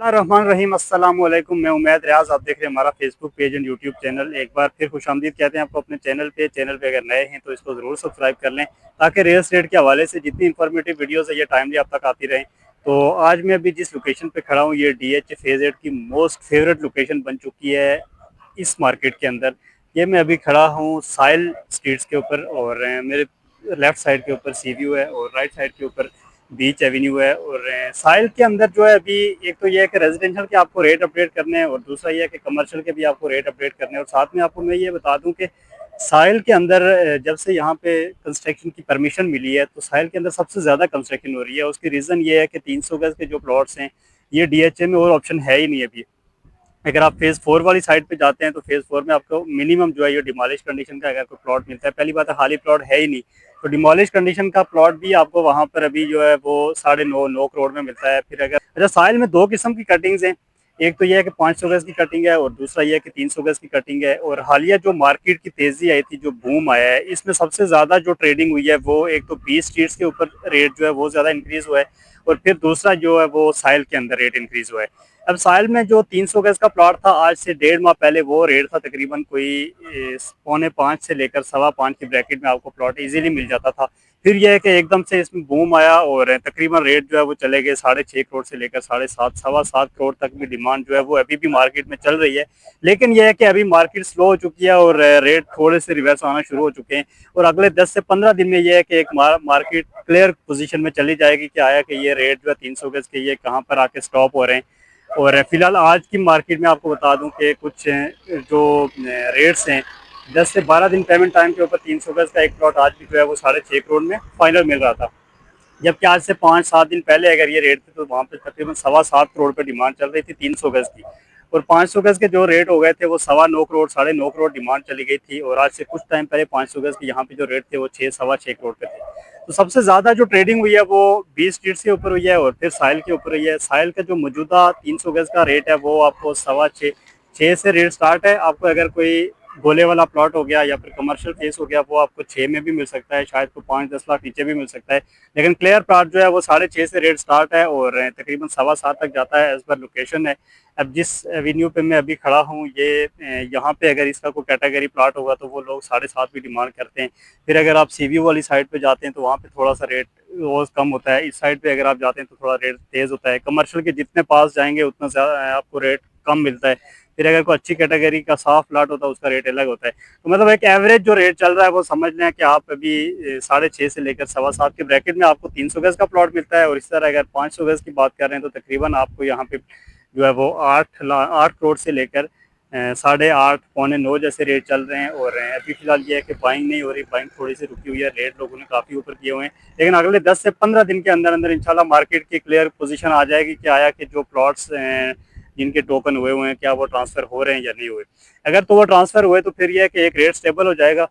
रहमान रहीम अस्सलाम वालेकुम। मैं उमैद रियाज, आप देख रहे हैं हमारा Facebook page and YouTube channel. एक बार फिर खुशामदीद कहते हैं आपको अपने चैनल पे अगर नए हैं तो इसको ज़रूर सब्सक्राइब कर लें ताकि रियल एस्टेट के हवाले से जितनी इंफॉर्मेटिव वीडियोस है ये टाइमली आप तक आती रहें। तो आज मैं अभी जिस लोकेशन पे खड़ा हूँ ये DH फेज 8 की मोस्ट फेवरेट लोकेशन बन चुकी है इस मार्केट के अंदर। ये मैं अभी खड़ा हूँ साहिल स्ट्रीट्स के ऊपर और मेरे लेफ्ट साइड के ऊपर सी व्यू है और राइट साइड के ऊपर बीच एवेन्यू है। और साहिल के अंदर जो है अभी एक तो ये है कि रेजिडेंशियल के आपको रेट अपडेट करने हैं और दूसरा ये है कि कमर्शियल के भी आपको रेट अपडेट करने हैं। और साथ में आपको मैं ये बता दूं कि साहिल के अंदर जब से यहाँ पे कंस्ट्रक्शन की परमिशन मिली है तो साहिल के अंदर सबसे ज़्यादा कंस्ट्रक्शन हो रही है। उसकी रीज़न ये है कि 300 गज के जो प्लॉट्स हैं ये DHA में और ऑप्शन है ही नहीं अभी। अगर आप फेज 4 वाली साइड पे जाते हैं तो फेज 4 में आपको मिनिमम जो है ये डिमोलिश कंडीशन का अगर कोई प्लॉट मिलता है, पहली बात है खाली प्लॉट है ही नहीं, तो डिमोलिश कंडीशन का प्लॉट भी आपको वहां पर अभी जो है वो 9.5 करोड़ में मिलता है। फिर अगर अच्छा, साइल में दो किस्म की कटिंग्स हैं, एक तो ये है कि 500 गज की कटिंग है और दूसरा ये है कि 300 गज की कटिंग है। और हालिया जो मार्केट की तेजी आई थी, जो बूम आया है, इसमें सबसे ज्यादा जो ट्रेडिंग हुई है वो एक तो 20 स्ट्रीट्स के ऊपर रेट जो है वो ज्यादा इंक्रीज हुआ है और फिर दूसरा जो है वो साहिल के अंदर रेट इंक्रीज हुआ है। अब साहिल में जो 300 गज का प्लॉट था आज से 1.5 माह पहले वो रेट था तकरीबन कोई 4.75 से लेकर 5.25 की ब्रैकेट में आपको प्लॉट इजीली मिल जाता था। फिर यह है कि एकदम से इसमें बूम आया और तकरीबन रेट जो है वो चले गए 6.5 करोड़ से लेकर 7.5 7.25 करोड़ तक भी डिमांड जो है वो अभी भी मार्केट में चल रही है। लेकिन यह है कि अभी मार्केट स्लो हो चुकी है और रेट थोड़े से रिवर्स आना शुरू हो चुके हैं और अगले 10 से 15 दिन में यह है कि एक मार्केट क्लियर पोजीशन में चली जाएगी कि आया कि ये रेट जो है 300 गज के ये कहाँ पर आके स्टॉप हो रहे हैं। और फिलहाल आज की मार्केट में आपको बता दूं कि कुछ जो रेट्स हैं 10 से 12 दिन पेमेंट टाइम के ऊपर 300 गज का एक प्लॉट आज भी जो है वो 6.5 करोड़ में फाइनल मिल रहा था। जबकि आज से 5-7 दिन पहले अगर ये रेट थे तो वहाँ पे तकरीबन 7.25 करोड़ पे डिमांड चल रही थी 300 गज की। और 500 गज के जो रेट हो गए थे वो 9.25 करोड़ 9.5 करोड़ डिमांड चली गई थी और आज से कुछ टाइम पहले 500 गज के यहाँ पे जो रेट थे वो 6 सवा 6 करोड़ पे थे। तो सबसे ज्यादा जो ट्रेडिंग हुई है वो 20 स्ट्रीट्स के ऊपर हुई है और फिर साहिल के ऊपर हुई है। साहिल का जो मौजूदा 300 गज का रेट है वो आपको 6.25 से रेट स्टार्ट है। आपको अगर कोई गोले वाला प्लॉट हो गया या फिर कमर्शियल फेस हो गया वो आपको 6 में भी मिल सकता है, शायद को 5-10 लाख नीचे भी मिल सकता है। लेकिन क्लियर प्लॉट जो है वो 6.5 से रेट स्टार्ट है और तकरीबन 7.25 तक जाता है, एज पर लोकेशन है। अब जिस एवेन्यू पे मैं अभी खड़ा हूँ ये यहाँ पे अगर इसका कोई कैटेगरी प्लॉट होगा तो वो लोग 7.5 भी डिमांड करते हैं। फिर अगर आप सी व्यू वाली साइड पे जाते हैं तो वहाँ पे थोड़ा सा रेट रोज कम होता है। इस साइड पे अगर आप जाते हैं तो थोड़ा रेट तेज होता है। कमर्शियल के जितने पास जाएंगे उतना ज्यादा आपको रेट कम मिलता है। फिर अगर कोई अच्छी कैटेगरी का साफ प्लाट होता है उसका रेट अलग होता है। तो मतलब एक एवरेज जो रेट चल रहा है वो समझ लें कि आप अभी 6.5 से लेकर 7.25 के ब्रैकेट में आपको 300 गज का प्लॉट मिलता है। और इस तरह अगर 500 गज की बात कर रहे हैं तो तकरीबन आपको यहाँ पे जो है वो 8 करोड़ से लेकर 8.5 पौने 9 जैसे रेट चल रहे हैं। और अभी फिलहाल ये है कि बाइंग नहीं हो रही, बाइंग थोड़ी सी रुकी हुई है, रेट लोगों ने काफ़ी ऊपर किए हुए हैं। लेकिन अगले 10 से 15 दिन के अंदर अंदर इंशाल्लाह मार्केट की क्लियर पोजीशन आ जाएगी कि आया कि जो प्लॉट्स जिनके टोकन हुए हैं क्या वो ट्रांसफ़र हो रहे हैं या नहीं हुए। अगर तो वो ट्रांसफ़र हुए तो फिर यह है कि एक रेट स्टेबल हो जाएगा।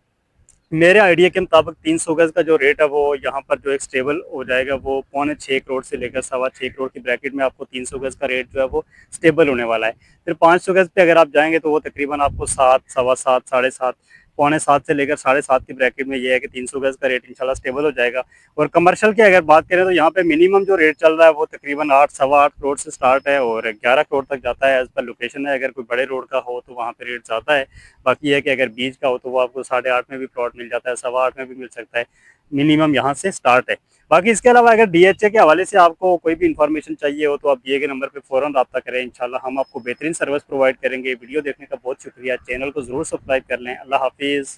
मेरे आइडिया के मुताबिक 300 गज का जो रेट है वो यहाँ पर जो एक स्टेबल हो जाएगा वो 5.25 करोड़ से लेकर 6.25 करोड़ की ब्रैकेट में आपको 300 गज का रेट जो है वो स्टेबल होने वाला है। फिर 500 गज पे अगर आप जाएंगे तो वो तकरीबन आपको 7 सवा 7 7.5 पौने 7 से लेकर 7.5 की ब्रैकेट में ये है कि 300 गज का रेट इंशाल्लाह स्टेबल हो जाएगा। और कमर्शियल की अगर बात करें तो यहाँ पे मिनिमम जो रेट चल रहा है वो तकरीबन 8 सवा 8 करोड़ से स्टार्ट है और 11 करोड़ तक जाता है। एज पर लोकेशन है, अगर कोई बड़े रोड का हो तो वहाँ पे रेट ज़्यादा है। बाकी है कि अगर बीच का हो तो वो आपको 8.5 में भी प्लॉट मिल जाता है, 8.25 में भी मिल सकता है। मिनिमम यहाँ से स्टार्ट है। बाकी इसके अलावा अगर DHA के हवाले से आपको कोई भी इन्फॉर्मेशन चाहिए हो तो आप दिए गए नंबर पे फ़ौरन रब्ता करें, इंशाल्लाह हम आपको बेहतरीन सर्विस प्रोवाइड करेंगे। वीडियो देखने का बहुत शुक्रिया, चैनल को ज़रूर सब्सक्राइब कर लें। अल्लाह हाफिज़।